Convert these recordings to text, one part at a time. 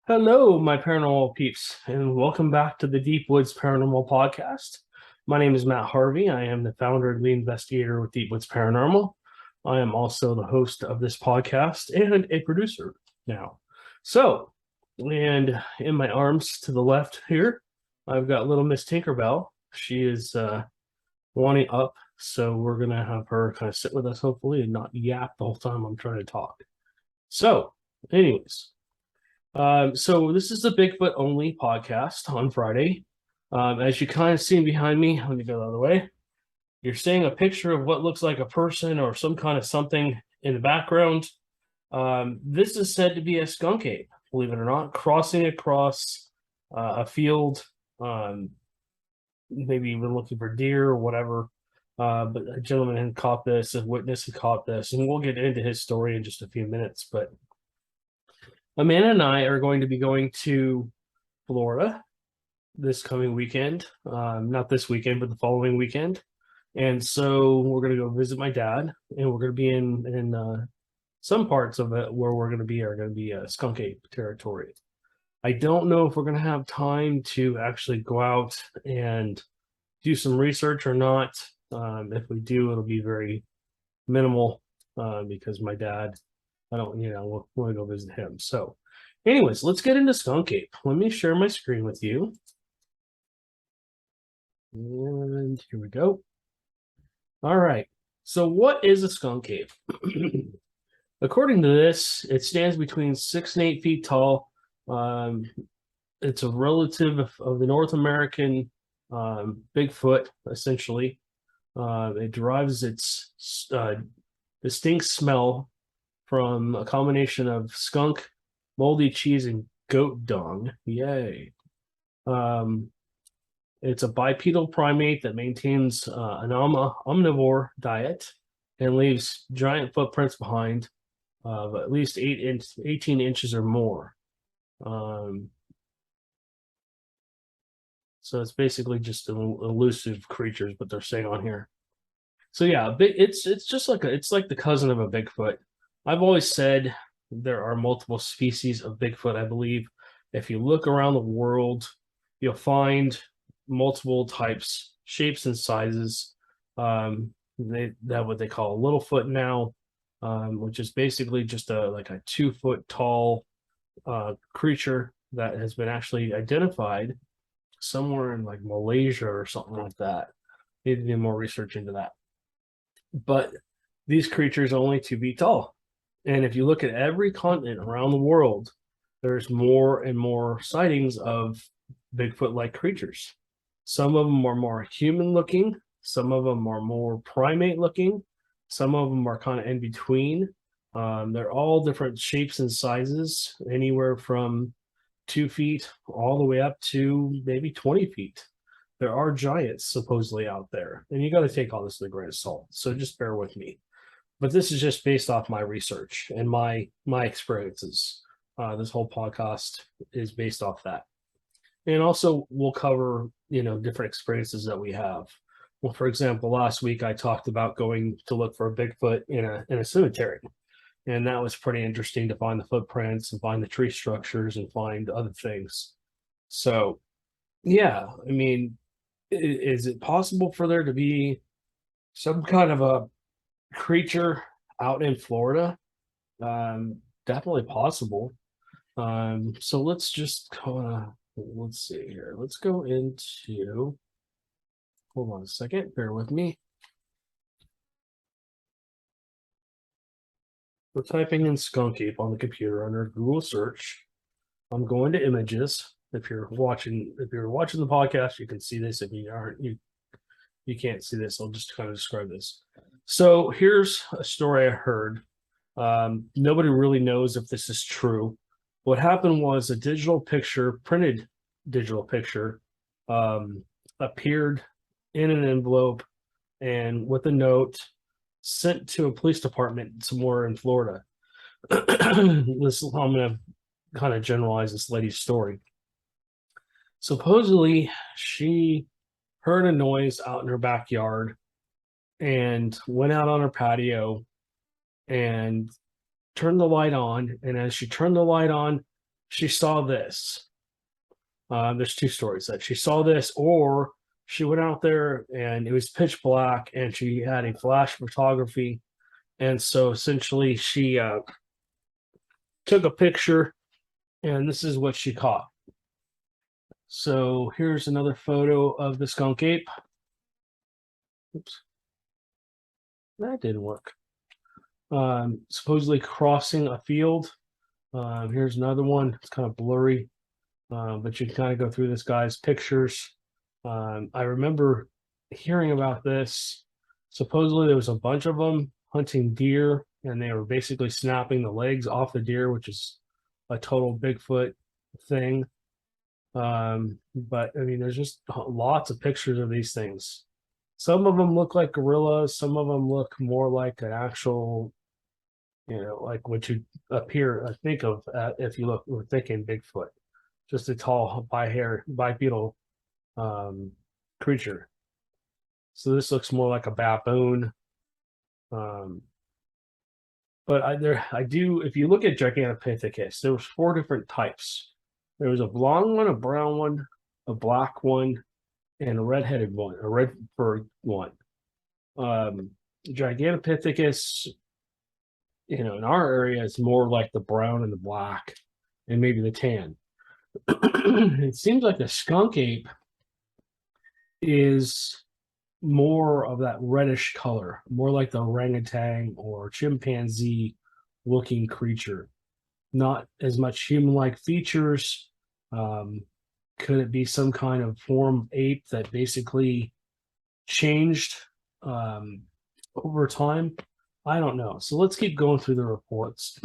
Hello, my paranormal peeps, and welcome back to the Deep Woods Paranormal Podcast. My name is Matt Harvey. I am the founder and lead investigator with Deep Woods Paranormal. I am also the host of this podcast and a producer now. And in my arms to the left here, I've got little Miss Tinkerbell. She is wanting up, so we're going to have her kind of sit with us, hopefully, and not yap the whole time I'm trying to talk. Anyways. So this is the Bigfoot only podcast on Friday. As you kind of see behind me, let me go the other way. You're seeing a picture of what looks like a person or some kind of something in the background. This is said to be a skunk ape, believe it or not, crossing across a field, maybe even looking for deer or whatever. But a gentleman had caught this, a witness had caught this, and we'll get into his story in just a few minutes. But Amanda and I are going to be going to Florida this coming weekend. Not this weekend, but the following weekend. And so we're going to go visit my dad, and we're going to be in some parts of it where we're going to be are going to be Skunk Ape territory. I don't know if we're going to have time to actually go out and do some research or not. If we do, it'll be very minimal because my dad, I don't, want to go visit him. So anyways, let's get into Skunk Ape. Let me share my screen with you. And here we go. All right. So what is a skunk ape? According to this, it stands between 6 and 8 feet tall. It's a relative of the North American Bigfoot, essentially. It derives its distinct smell from a combination of skunk, moldy cheese, and goat dung. Yay. It's a bipedal primate that maintains an omnivore diet and leaves giant footprints behind of at least 18 inches or more. So it's basically just elusive creatures, but they're saying on here. So yeah, it's just like it's like the cousin of a Bigfoot. I've always said there are multiple species of Bigfoot. I believe if you look around the world, you'll find multiple types, shapes, and sizes. That what they call a Littlefoot now, which is basically just like a 2 foot tall creature that has been actually identified somewhere in like Malaysia or something like that. Need to do more research into that. But these creatures are only 2 feet tall. And if you look at every continent around the world, there's more and more sightings of Bigfoot-like creatures. Some of them are more human-looking. Some of them are more primate-looking. Some of them are kind of in between. They're all different shapes and sizes, anywhere from 2 feet all the way up to maybe 20 feet. There are giants supposedly out there, and you got to take all this with a grain of salt. So just bear with me. But this is just based off my research and my experiences. This whole podcast is based off that. And also we'll cover, different experiences that we have. Well, for example, last week I talked about going to look for a Bigfoot in a cemetery. And that was pretty interesting to find the footprints and find the tree structures and find other things. So, yeah, I mean, is it possible for there to be some kind of a creature out in Florida? Definitely possible. So let's just let's see here. Let's go into, hold on a second, bear with me. We're typing in Skunk Ape on the computer under Google search. I'm going to images. If you're watching the podcast, you can see this. If you aren't, you can't see this. I'll just kind of describe this. So here's a story I heard. Nobody really knows if this is true. What happened was a printed digital picture, appeared in an envelope and with a note sent to a police department somewhere in Florida. I'm going to kind of generalize this lady's story. Supposedly, she heard a noise out in her backyard and went out on her patio and turned the light on. And as she turned the light on, she saw this. There's two stories that she saw this, or she went out there and it was pitch black and she had a flash photography. And so essentially she took a picture and this is what she caught. So here's another photo of the skunk ape. Oops. That didn't work. Supposedly crossing a field. Here's another one. It's kind of blurry, but you can kind of go through this guy's pictures. I remember hearing about this. Supposedly there was a bunch of them hunting deer, and they were basically snapping the legs off the deer, which is a total Bigfoot thing. But I mean, there's just lots of pictures of these things. Some of them look like gorillas. Some of them look more like an actual, like what you think of if you look, we're thinking Bigfoot, just a tall bipedal creature. So this looks more like a baboon. But if you look at Gigantopithecus, there was 4 different types. There was a blonde one, a brown one, a black one, and a red-headed one, a red-furred one. Gigantopithecus, in our area, is more like the brown and the black, and maybe the tan. It seems like the skunk ape is more of that reddish color, more like the orangutan or chimpanzee looking creature. Not as much human-like features. Could it be some kind of form ape that basically changed over time? I don't know. So let's keep going through the reports.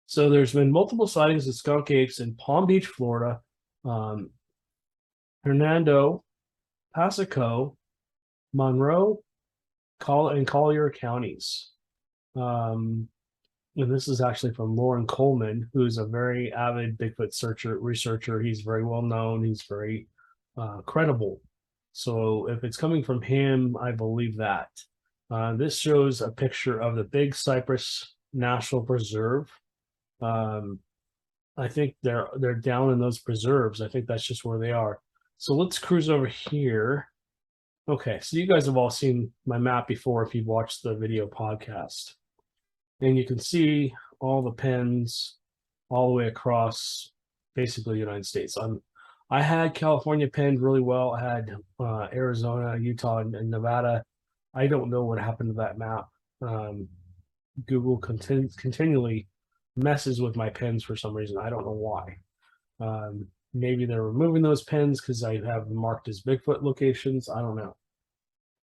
So there's been multiple sightings of skunk apes in Palm Beach, Florida, Hernando, Pasco, Monroe, and Collier counties. And this is actually from Lauren Coleman, who's a very avid Bigfoot researcher. He's very well known. He's very credible. So if it's coming from him, I believe that. This shows a picture of the Big Cypress National Preserve. I think they're down in those preserves. I think that's just where they are. So let's cruise over here. Okay, so you guys have all seen my map before if you've watched the video podcast. And you can see all the pens all the way across basically the United States. I had California penned really well. I had Arizona, Utah, and Nevada. I don't know what happened to that map. Google continually messes with my pens for some reason. I don't know why. Maybe they're removing those pens because I have them marked as Bigfoot locations. I don't know.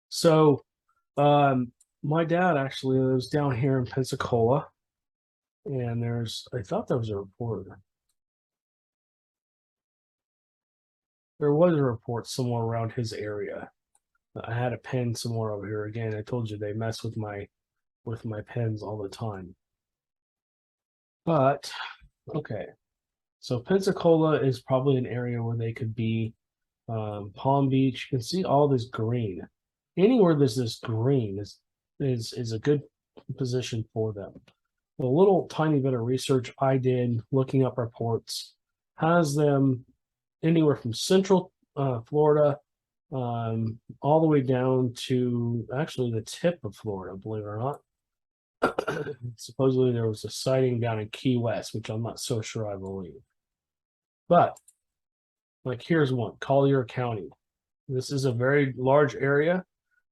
So my dad actually lives down here in Pensacola, and I thought that was a reporter. There was a report somewhere around his area. I had a pen somewhere over here. Again, I told you they mess with my pens all the time. But okay, so Pensacola is probably an area where they could be. Palm Beach, you can see all this green. Anywhere there's this green is a good position for them. The little tiny bit of research I did looking up reports has them anywhere from central Florida all the way down to actually the tip of Florida, believe it or not. Supposedly there was a sighting down in Key West, which I'm not so sure I believe. But like here's one, Collier County. This is a very large area.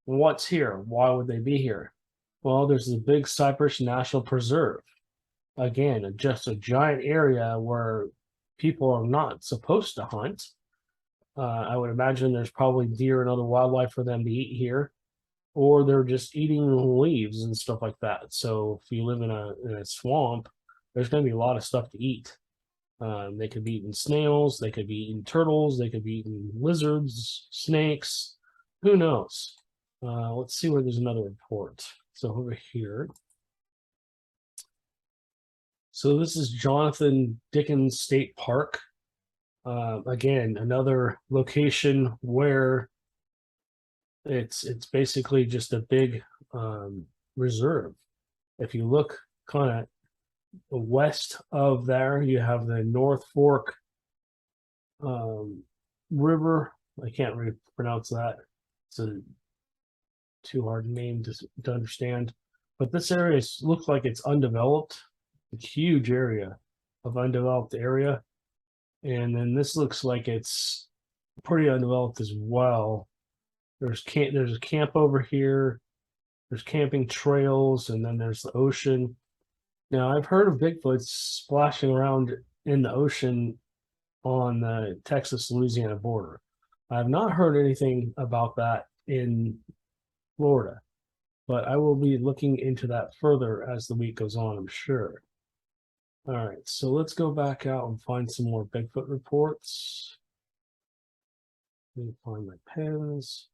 What's here? Why would they be here? Well, there's the Big Cypress National Preserve. Again, just a giant area where people are not supposed to hunt. I would imagine there's probably deer and other wildlife for them to eat here, or they're just eating leaves and stuff like that. So if you live in a swamp, there's going to be a lot of stuff to eat. They could be eating snails, they could be eating turtles, they could be eating lizards, snakes, who knows? Let's see where there's another report. So over here. So this is Jonathan Dickens State Park. Again, another location where it's basically just a big reserve. If you look kind of west of there, you have the North Fork River. I can't really pronounce that. It's a too hard name to understand. But this area looks like it's undeveloped. A huge area of undeveloped area. And then this looks like it's pretty undeveloped as well. There's a camp over here. There's camping trails, and then there's the ocean. Now I've heard of Bigfoot splashing around in the ocean on the Texas-Louisiana border. I have not heard anything about that in Florida, but I will be looking into that further as the week goes on, I'm sure. All right, so let's go back out and find some more Bigfoot reports. Let me find my pens.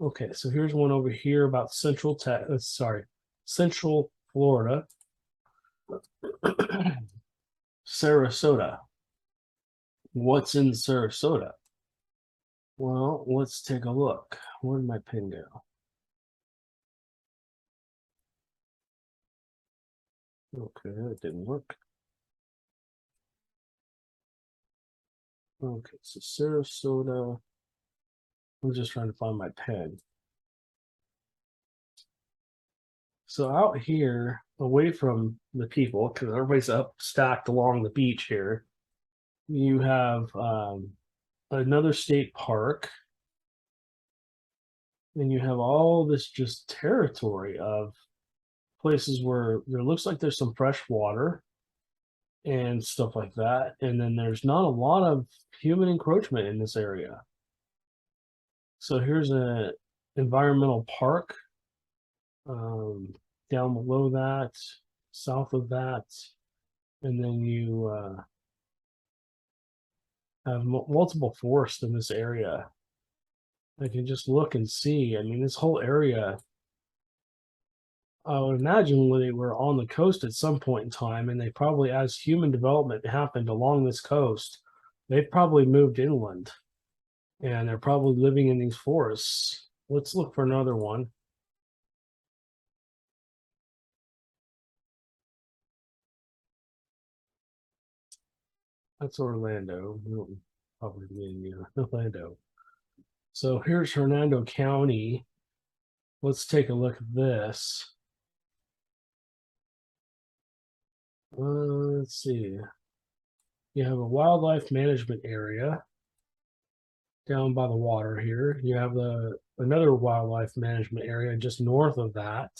Okay, so here's one over here about Central Florida. Sarasota. What's in Sarasota? Well, let's take a look. Where did my pen go? Okay, that didn't work. Okay, so Sarasota. I'm just trying to find my pen. So out here, away from the people, because everybody's up stacked along the beach here, you have another state park, and you have all this just territory of places where there looks like there's some fresh water and stuff like that. And then there's not a lot of human encroachment in this area. So here's a environmental park down below that, south of that, and then you have multiple forests in this area. I can just look and see. I mean, this whole area, I would imagine when they were on the coast at some point in time, and they probably, as human development happened along this coast, they've probably moved inland, and they're probably living in these forests. Let's look for another one. That's Orlando. We don't probably be in Orlando. So here's Hernando County. Let's take a look at this. Let's see. You have a wildlife management area down by the water here. You have another wildlife management area just north of that.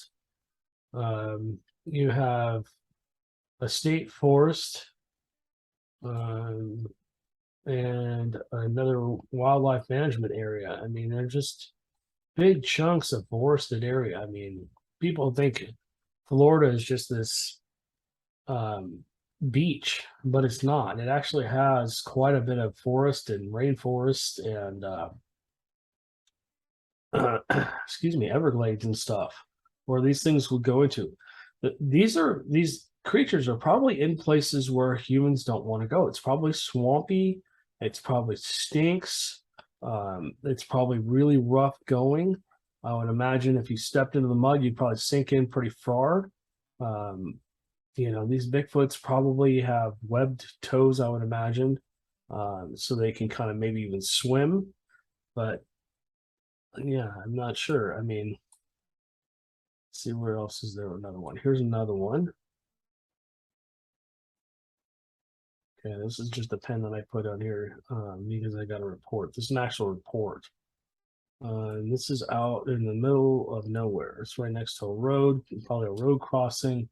You have a state forest and another wildlife management area. I mean, they're just big chunks of forested area. I mean, people think Florida is just this beach, but it's not. It actually has quite a bit of forest and rainforest and excuse me, Everglades and stuff, where these things would go into. These creatures are probably in places where humans don't want to go. It's probably swampy. It's probably stinks. It's probably really rough going. I would imagine if you stepped into the mud, you'd probably sink in pretty far. These Bigfoots probably have webbed toes, I would imagine, so they can kind of maybe even swim. But yeah, I'm not sure. I mean, let's see where else is there another one. Here's another one. Okay, this is just a pen that I put on here because I got a report. This is an actual report. And this is out in the middle of nowhere. It's right next to a road, probably a road crossing.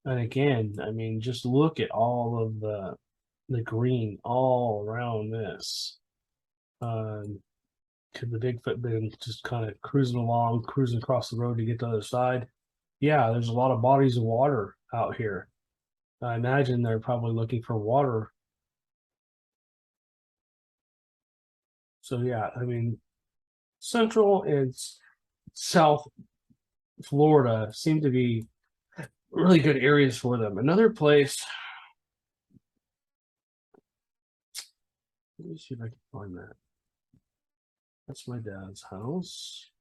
And again, I mean, just look at all of the green all around this. Could the Bigfoot been just kind of cruising across the road to get to the other side? Yeah, there's a lot of bodies of water out here. I imagine they're probably looking for water. So yeah, I mean, Central and South Florida seem to be really good areas for them. Another place, let me see if I can find that. That's my dad's house.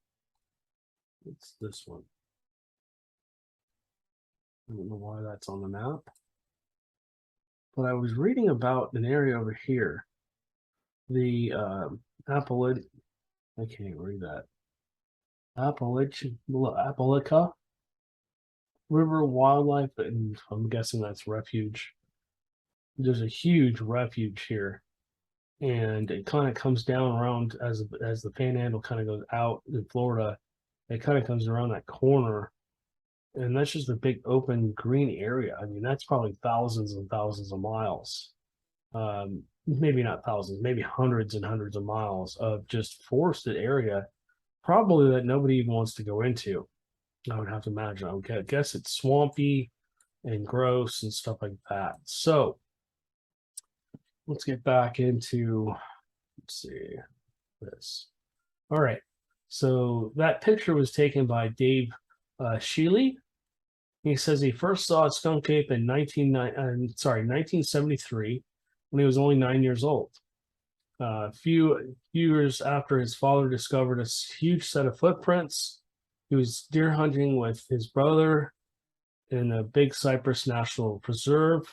It's this one. I don't know why that's on the map. But I was reading about an area over here. The Appalachia, I can't even read that. Appalachia River Wildlife, and I'm guessing that's refuge. There's a huge refuge here, and it kind of comes down around as the Panhandle kind of goes out in Florida. It kind of comes around that corner, and that's just a big open green area. I mean, that's probably thousands and thousands of miles. Maybe not thousands, maybe hundreds and hundreds of miles of just forested area, probably that nobody even wants to go into. I would have to imagine. I would guess it's swampy and gross and stuff like that. So let's get back into, let's see, this. All right. So that picture was taken by Dave Shealy. He says he first saw a skunk ape in 1973 when he was only 9 years old. A few years after his father discovered a huge set of footprints, he was deer hunting with his brother in the Big Cypress National Preserve.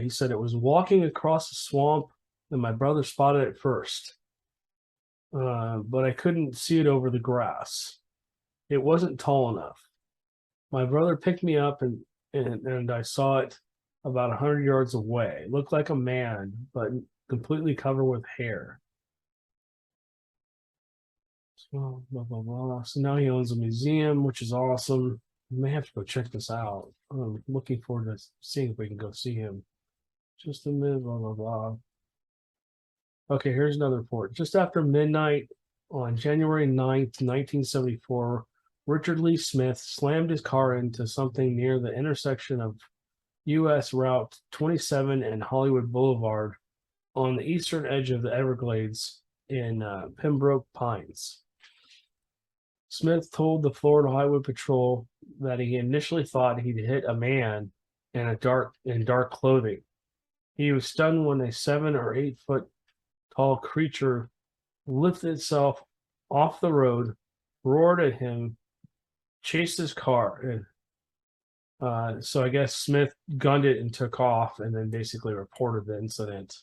He said it was walking across the swamp, and my brother spotted it first. But I couldn't see it over the grass. It wasn't tall enough. My brother picked me up, and I saw it about 100 yards away. It looked like a man, but completely covered with hair. So, blah, blah, blah. So now he owns a museum, which is awesome. We may have to go check this out. I'm looking forward to seeing if we can go see him. Just a minute, blah, blah, blah. Okay, here's another report. Just after midnight on January 9th, 1974, Richard Lee Smith slammed his car into something near the intersection of U.S. Route 27 and Hollywood Boulevard on the eastern edge of the Everglades in Pembroke Pines. Smith told the Florida Highway Patrol that he initially thought he'd hit a man in dark clothing. He was stunned when a 7 or 8 foot tall creature lifted itself off the road, roared at him, chased his car. So I guess Smith gunned it and took off, and then basically reported the incident.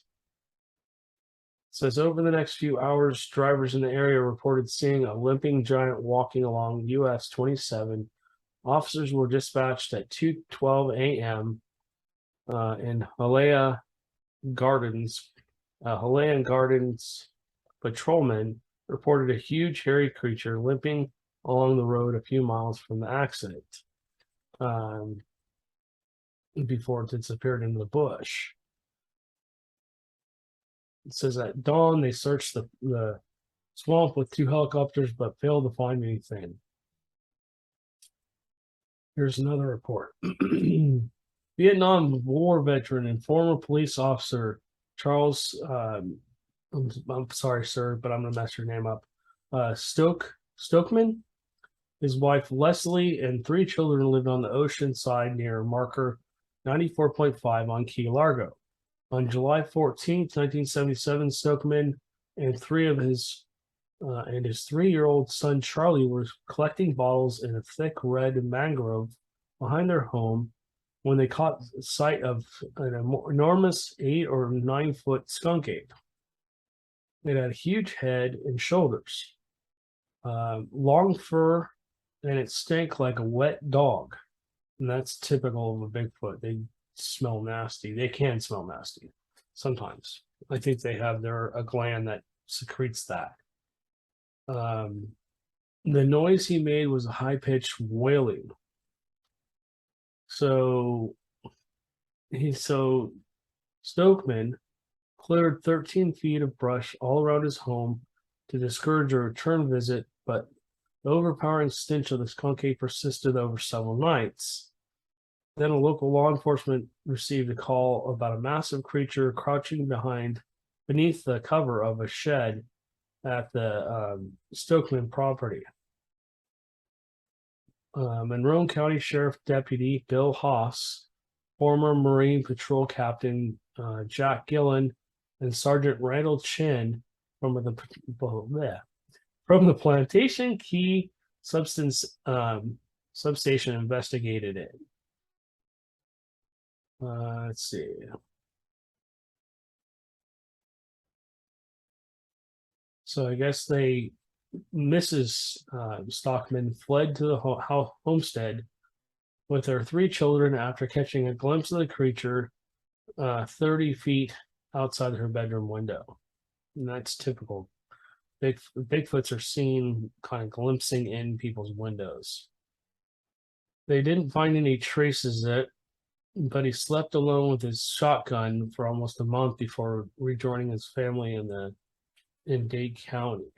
It says over the next few hours, drivers in the area reported seeing a limping giant walking along US 27. Officers were dispatched at 2:12 a.m. In Hialeah Gardens. Hialeah Gardens patrolmen reported a huge hairy creature limping along the road a few miles from the accident before it disappeared into the bush. It says at dawn, they searched the swamp with 2 helicopters, but failed to find anything. Here's another report. Vietnam War veteran and former police officer Charles, I'm sorry, sir, but I'm going to mess your name up, Stokeman. His wife Leslie and 3 children lived on the ocean side near marker 94.5 on Key Largo. On July 14th, 1977, Stokeman and his 3-year-old son Charlie were collecting bottles in a thick red mangrove behind their home when they caught sight of an enormous 8 or 9 foot skunk ape. It had a huge head and shoulders, long fur, and it stank like a wet dog. And that's typical of a Bigfoot. They smell nasty. They can smell nasty sometimes. I think they have a gland that secretes that. The noise he made was a high-pitched wailing. So Stokeman cleared 13 feet of brush all around his home to discourage a return visit, but the overpowering stench of the skunk ape persisted over several nights. Then a local law enforcement received a call about a massive creature crouching beneath the cover of a shed at the Stokeman property. Monroe County Sheriff Deputy Bill Haas, former Marine Patrol Captain Jack Gillen, and Sergeant Randall Chin from the Plantation Key substation investigated it. Let's see. So I guess Mrs. Stockman fled to the homestead with her 3 children after catching a glimpse of the creature 30 feet outside her bedroom window. And that's typical. Bigfoots are seen kind of glimpsing in people's windows. They didn't find any traces of it, but he slept alone with his shotgun for almost a month before rejoining his family in Dade County.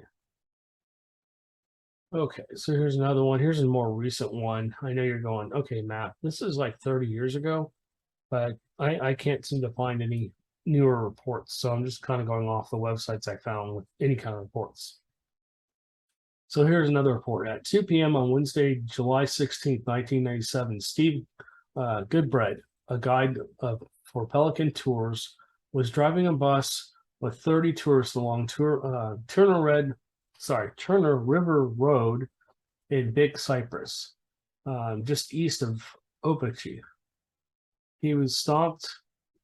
Okay, so here's another one. Here's a more recent one. I know you're going, okay, Matt, this is like 30 years ago, but I can't seem to find any newer reports. So I'm just kind of going off the websites I found with any kind of reports. So here's another report. At 2 p.m. on Wednesday, July 16th, 1997, Steve Goodbread, a guide for Pelican Tours, was driving a bus with 30 tourists along Turner River Road in Big Cypress, just east of Opatchi. He was stopped,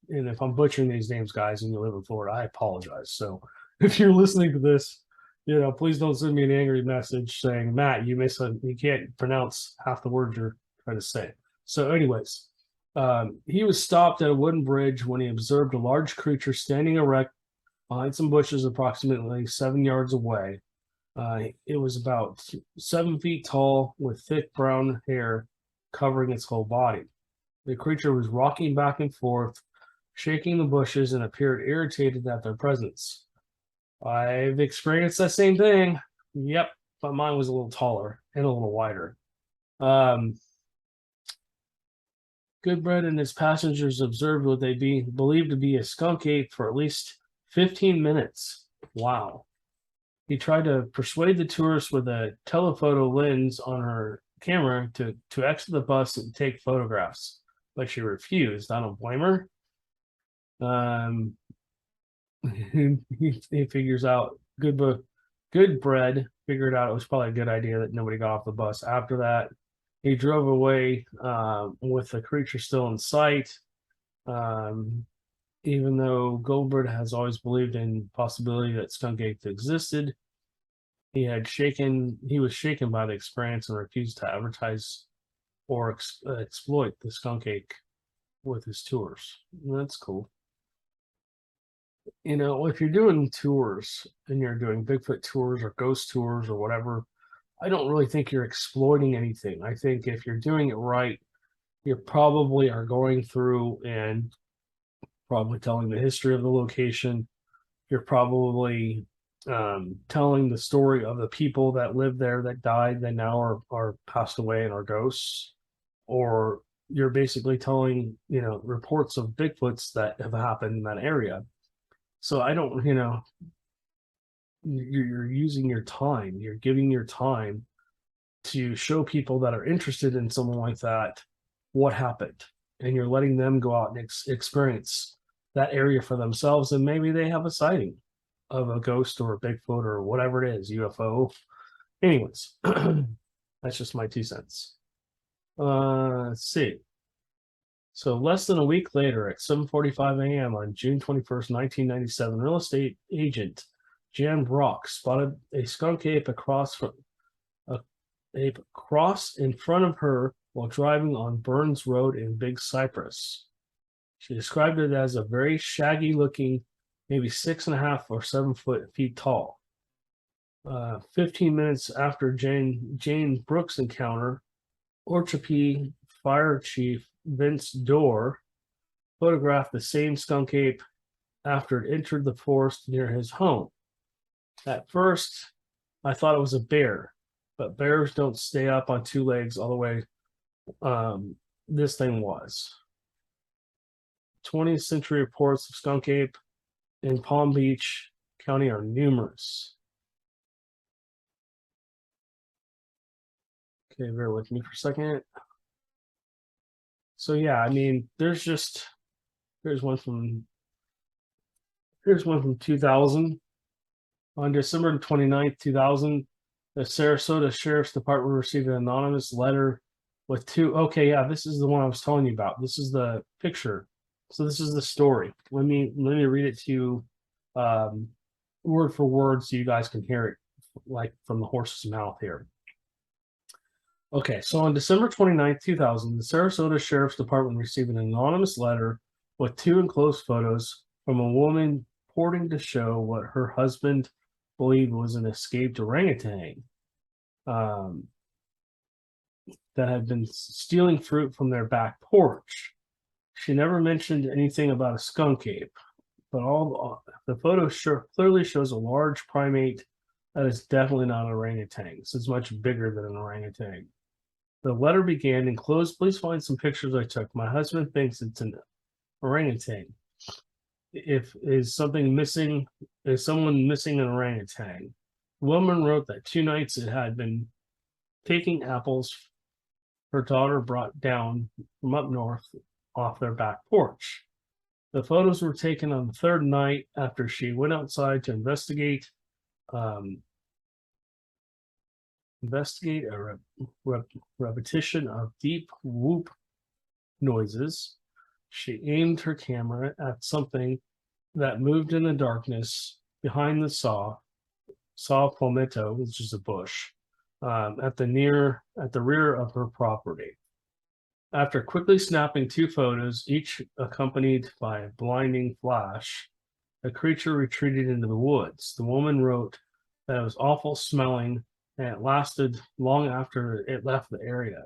and if I'm butchering these names, guys, and you live in Florida, I apologize. So if you're listening to this, please don't send me an angry message saying, Matt, you can't pronounce half the words you're trying to say. So anyways, he was stopped at a wooden bridge when he observed a large creature standing erect behind some bushes approximately 7 yards away. It was about 7 feet tall with thick brown hair covering its whole body. The creature was rocking back and forth, shaking the bushes, and appeared irritated at their presence. I've experienced that same thing. Yep, but mine was a little taller and a little wider. Goodbread and his passengers observed what they believed to be a skunk ape for at least 15 minutes. Wow. He tried to persuade the tourists with a telephoto lens on her camera to exit the bus and take photographs, but she refused. I don't blame her. He figures out Goodbread figured out it was probably a good idea that nobody got off the bus. After that, he drove away with the creature still in sight. Even though Goldberg has always believed in possibility that skunk apes existed, he was shaken by the experience and refused to advertise or exploit the skunk ape with his tours. That's cool. If you're doing tours and you're doing Bigfoot tours or ghost tours or whatever, I don't really think you're exploiting anything. I think if you're doing it right, you probably are going through and probably telling the history of the location. You're probably telling the story of the people that lived there that died that now are passed away and are ghosts, or you're basically telling reports of Bigfoots that have happened in that area. So I don't, you're using your time, you're giving your time to show people that are interested in someone like that what happened, and you're letting them go out and experience that area for themselves, and maybe they have a sighting of a ghost or a Bigfoot or whatever it is, UFO. Anyways, that's just my 2 cents. Let's see. So less than a week later, at 7:45 a.m. on June 21st, 1997, real estate agent Jan Brock spotted a skunk ape across in front of her while driving on Burns Road in Big Cypress. She described it as a very shaggy-looking, maybe 6.5 or 7 feet tall. 15 minutes after Jane Brooks' encounter, Orchapee Fire Chief Vince Dorr photographed the same skunk ape after it entered the forest near his home. At first, I thought it was a bear, but bears don't stay up on 2 legs all the way. This thing was. 20th century reports of skunk ape in Palm Beach County are numerous. Okay, bear with me for a second. So yeah, I mean, here's one from 2000. On December 29th, 2000, the Sarasota Sheriff's Department received an anonymous letter with 2. Okay, yeah, this is the one I was telling you about. This is the picture So this is the story. Let me read it to you word for word so you guys can hear it like from the horse's mouth here. Okay, so on December 29th, 2000, the Sarasota Sheriff's Department received an anonymous letter with 2 enclosed photos from a woman purporting to show what her husband believed was an escaped orangutan that had been stealing fruit from their back porch. She never mentioned anything about a skunk ape, but all the photo clearly shows a large primate that is definitely not an orangutan. So it's much bigger than an orangutan. The letter began, enclosed, please find some pictures I took. My husband thinks it's an orangutan. If is someone missing an orangutan? The woman wrote that 2 nights it had been taking apples her daughter brought down from up north off their back porch. The photos were taken on the 3rd night after she went outside to investigate a repetition of deep whoop noises. She aimed her camera at something that moved in the darkness behind the saw palmetto, which is a bush, at the rear of her property. After quickly snapping 2 photos, each accompanied by a blinding flash, the creature retreated into the woods. The woman wrote that it was awful smelling and it lasted long after it left the area.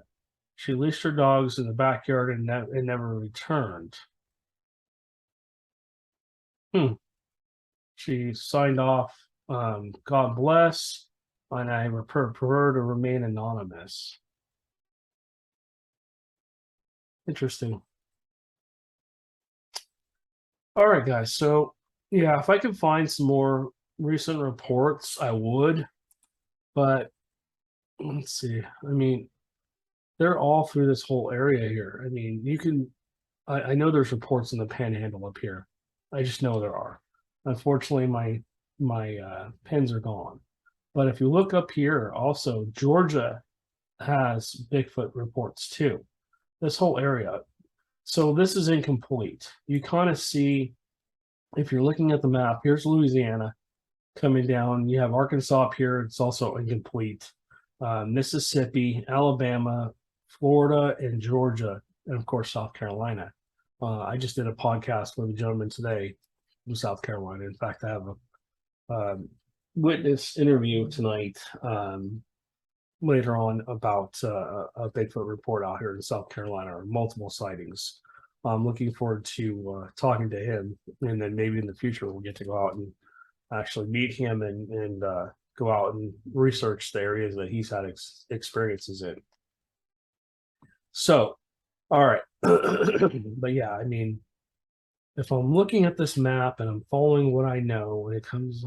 She leashed her dogs in the backyard and never returned. She signed off, God bless, and I prefer to remain anonymous. Interesting. All right, guys. So, yeah, if I can find some more recent reports, I would. But let's see. I mean, they're all through this whole area here. I mean, you can. I know there's reports in the Panhandle up here. I just know there are. Unfortunately, my pens are gone. But if you look up here, also Georgia has Bigfoot reports too. This whole area. So this is incomplete. You kind of see, if you're looking at the map, here's Louisiana coming down. You have Arkansas up here. It's also incomplete. Mississippi, Alabama, Florida, and Georgia, and of course, South Carolina. I just did a podcast with a gentleman today from South Carolina. In fact, I have a witness interview tonight later on about a Bigfoot report out here in South Carolina, or multiple sightings. I'm looking forward to talking to him, and then maybe in the future we'll get to go out and actually meet him and go out and research the areas that he's had experiences in. So, all right. But yeah, I mean, if I'm looking at this map and I'm following what I know when it comes,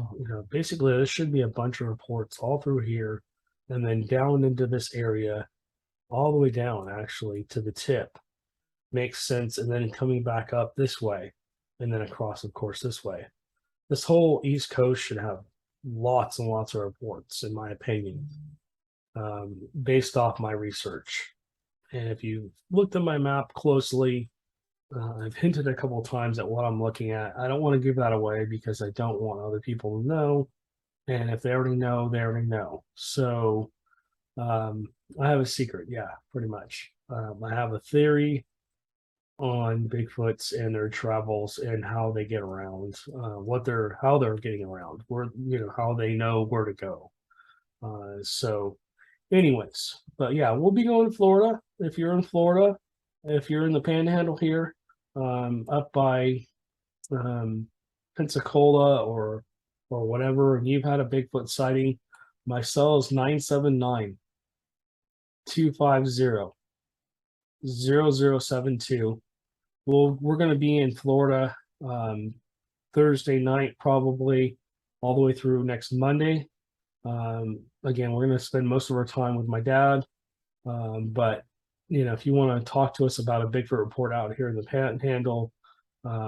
basically there should be a bunch of reports all through here and then down into this area, all the way down actually to the tip. Makes sense. And then coming back up this way and then across, of course, this way. This whole East Coast should have lots and lots of reports, in my opinion, based off my research. And if you looked at my map closely, I've hinted a couple of times at what I'm looking at. I don't want to give that away because I don't want other people to know. And if they already know, they already know. So I have a secret. Yeah, pretty much. I have a theory on Bigfoots and their travels and how they get around, how they're getting around, how they know where to go. So anyways, but yeah, we'll be going to Florida. If you're in Florida, if you're in the Panhandle here, up by Pensacola or whatever, and you've had a Bigfoot sighting, my cell is 979-250-0072. We're going to be in Florida Thursday night, probably all the way through next Monday. Again, we're going to spend most of our time with my dad. But if you want to talk to us about a Bigfoot report out here in the Panhandle,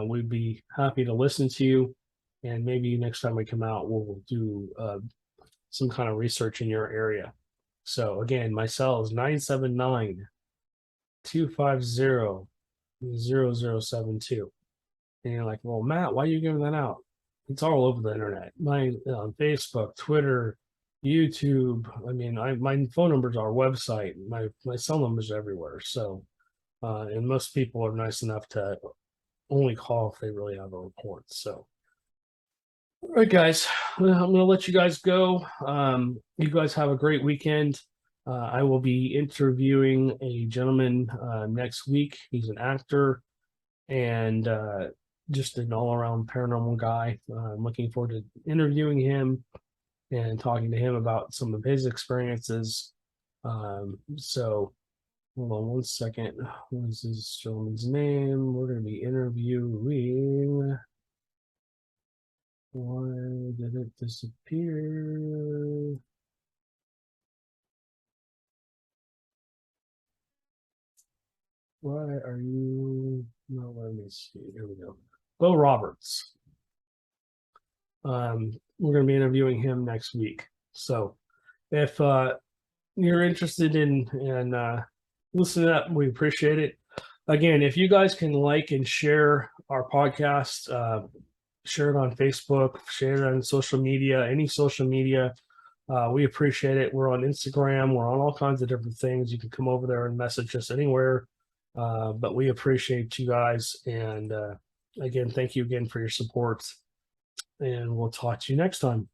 we'd be happy to listen to you. And maybe next time we come out, we'll do some kind of research in your area. So again, my cell is 979-250-0072. And you're like, well, Matt, why are you giving that out? It's all over the internet. My on Facebook, Twitter, YouTube. I mean, my phone number's our website. My cell number's everywhere. So, and most people are nice enough to only call if they really have a report. So, all right, guys, I'm going to let you guys go. You guys have a great weekend. I will be interviewing a gentleman next week. He's an actor and just an all around paranormal guy. I'm looking forward to interviewing him and talking to him about some of his experiences. So, hold on one second. What is this gentleman's name? We're going to be interviewing. Why did it disappear? Why are you not letting me see? Here we go. Bo Roberts. We're going to be interviewing him next week. So if you're interested in listening to that, we appreciate it. Again, if you guys can like and share our podcast, share it on Facebook, share it on social media, any social media. We appreciate it. We're on Instagram. We're on all kinds of different things. You can come over there and message us anywhere. But we appreciate you guys. And again, thank you again for your support. And we'll talk to you next time.